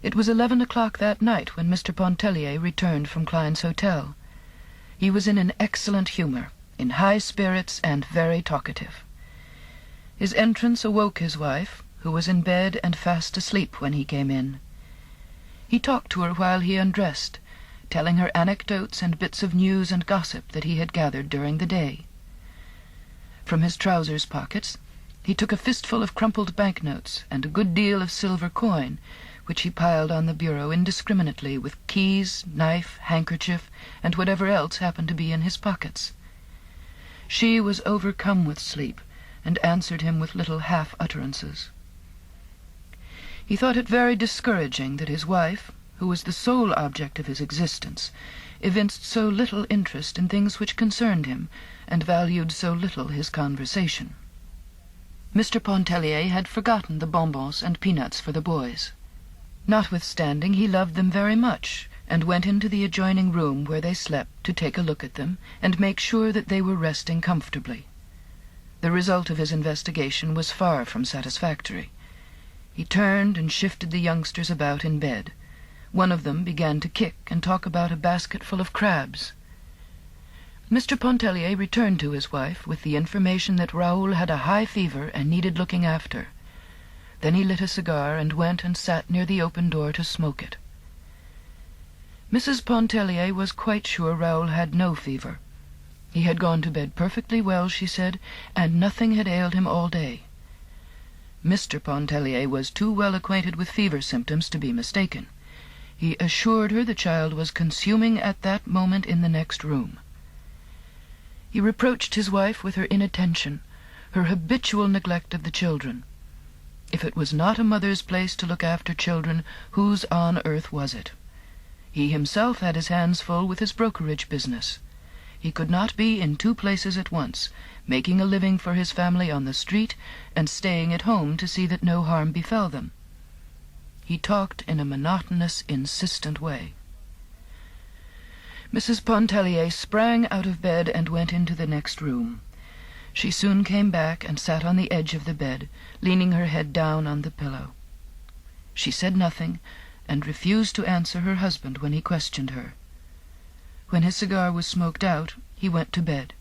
It was 11 o'clock that night when Mr. Pontellier returned from Klein's hotel. He was in an excellent humor, in high spirits, and very talkative. His entrance awoke his wife, who was in bed and fast asleep when he came in. He talked to her while he undressed, telling her anecdotes and bits of news and gossip that he had gathered during the day. From his trousers pockets he took a fistful of crumpled banknotes and a good deal of silver coin, which he piled on the bureau indiscriminately with keys, knife, handkerchief, and whatever else happened to be in his pockets. She was overcome with sleep, and answered him with little half-utterances. He thought it very discouraging that his wife, who was the sole object of his existence, evinced so little interest in things which concerned him, and valued so little his conversation. Mr. Pontellier had forgotten the bonbons and peanuts for the boys. Notwithstanding, he loved them very much, and went into the adjoining room where they slept to take a look at them, and make sure that they were resting comfortably. The result of his investigation was far from satisfactory. He turned and shifted the youngsters about in bed. One of them began to kick and talk about a basket full of crabs. Mr. Pontellier returned to his wife with the information that Raoul had a high fever and needed looking after. Then he lit a cigar and went and sat near the open door to smoke it. Mrs. Pontellier was quite sure Raoul had no fever. He had gone to bed perfectly well, she said, and nothing had ailed him all day. Mr. Pontellier was too well acquainted with fever symptoms to be mistaken. He assured her the child was consuming at that moment in the next room. He reproached his wife with her inattention, her habitual neglect of the children. If it was not a mother's place to look after children, whose on earth was it? He himself had his hands full with his brokerage business. He could not be in two places at once, making a living for his family on the street and staying at home to see that no harm befell them. He talked in a monotonous, insistent way. Mrs. Pontellier sprang out of bed and went into the next room. She soon came back and sat on the edge of the bed, leaning her head down on the pillow. She said nothing, and refused to answer her husband when he questioned her. When his cigar was smoked out, he went to bed,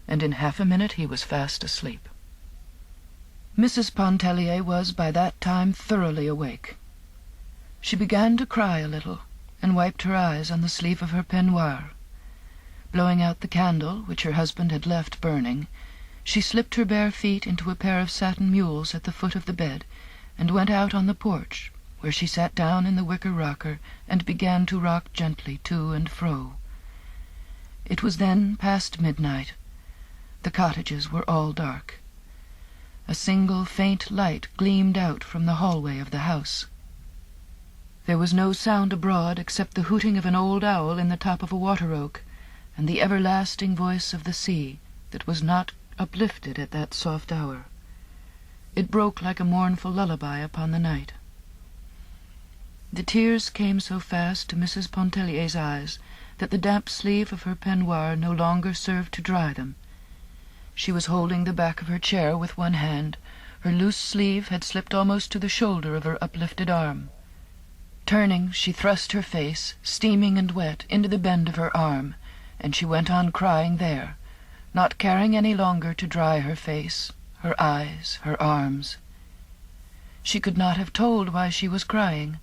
and in half a minute he was fast asleep. Mrs. Pontellier was by that time thoroughly awake. She began to cry a little, and wiped her eyes on the sleeve of her peignoir. Blowing out the candle, which her husband had left burning, she slipped her bare feet into a pair of satin mules at the foot of the bed, and went out on the porch, where she sat down in the wicker rocker and began to rock gently to and fro. It was then past midnight. The cottages were all dark. A single faint light gleamed out from the hallway of the house. There was no sound abroad except the hooting of an old owl in the top of a water oak, and the everlasting voice of the sea that was not uplifted at that soft hour. It broke like a mournful lullaby upon the night. The tears came so fast to Mrs. Pontellier's eyes that the damp sleeve of her peignoir no longer served to dry them. She was holding the back of her chair with one hand. Her loose sleeve had slipped almost to the shoulder of her uplifted arm. Turning, she thrust her face, steaming and wet, into the bend of her arm, and she went on crying there, not caring any longer to dry her face, her eyes, her arms. She could not have told why she was crying.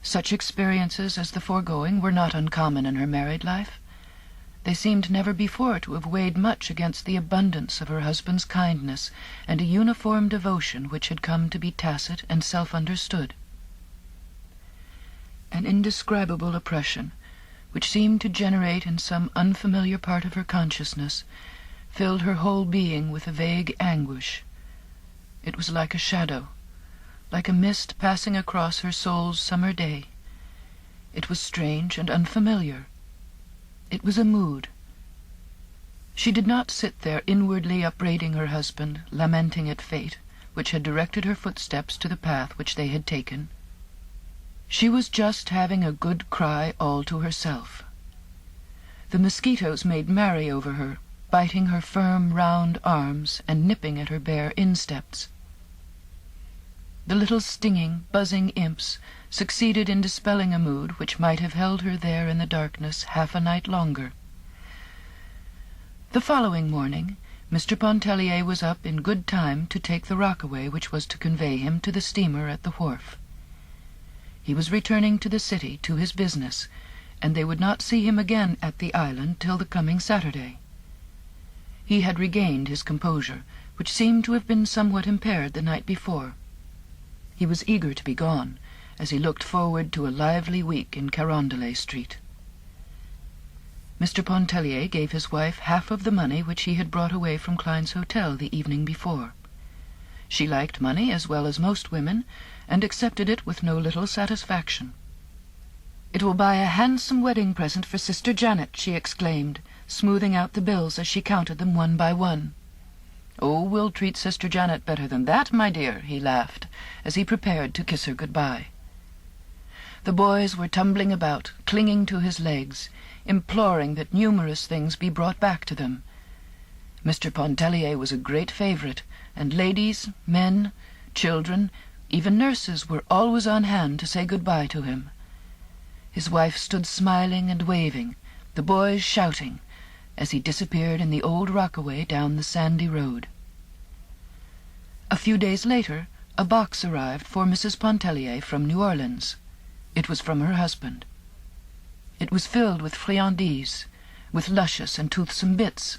Such experiences as the foregoing were not uncommon in her married life. They seemed never before to have weighed much against the abundance of her husband's kindness and a uniform devotion which had come to be tacit and self-understood. An indescribable oppression, which seemed to generate in some unfamiliar part of her consciousness, filled her whole being with a vague anguish. It was like a shadow, like a mist passing across her soul's summer day. It was strange and unfamiliar. It was a mood. She did not sit there inwardly upbraiding her husband, lamenting at fate, which had directed her footsteps to the path which they had taken. She was just having a good cry all to herself. The mosquitoes made merry over her, biting her firm, round arms and nipping at her bare insteps. the little stinging, buzzing imps succeeded in dispelling a mood which might have held her there in the darkness half a night longer. The following morning, Mr. Pontellier was up in good time to take the rockaway which was to convey him to the steamer at the wharf. He was returning to the city to his business, and they would not see him again at the island till the coming Saturday. He had regained his composure, which seemed to have been somewhat impaired the night before. He was eager to be gone, as he looked forward to a lively week in Carondelet Street. Mr. Pontellier gave his wife half of the money which he had brought away from Klein's hotel the evening before. She liked money as well as most women, and accepted it with no little satisfaction. "It will buy a handsome wedding present for Sister Janet," she exclaimed, smoothing out the bills as she counted them one by one. "Oh, we'll treat Sister Janet better than that, my dear," he laughed, as he prepared to kiss her good-bye. The boys were tumbling about, clinging to his legs, imploring that numerous things be brought back to them. Mr. Pontellier was a great favourite, and ladies, men, children, even nurses were always on hand to say good-bye to him. His wife stood smiling and waving, the boys shouting, as he disappeared in the old rockaway down the sandy road. A few days later, a box arrived for Mrs. Pontellier from New Orleans. It was from her husband. It was filled with friandises, with luscious and toothsome bits,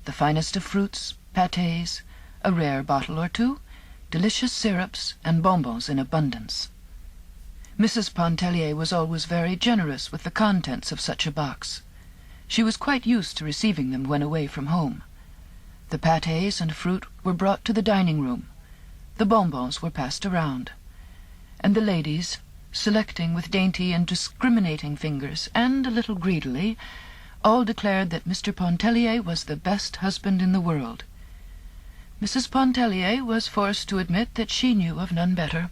the finest of fruits, pâtés, a rare bottle or two, delicious syrups, and bonbons in abundance. Mrs. Pontellier was always very generous with the contents of such a box. She was quite used to receiving them when away from home. The pâtés and fruit were brought to the dining-room, the bonbons were passed around, and the ladies, selecting with dainty and discriminating fingers, and a little greedily, all declared that Mr. Pontellier was the best husband in the world. Mrs. Pontellier was forced to admit that she knew of none better.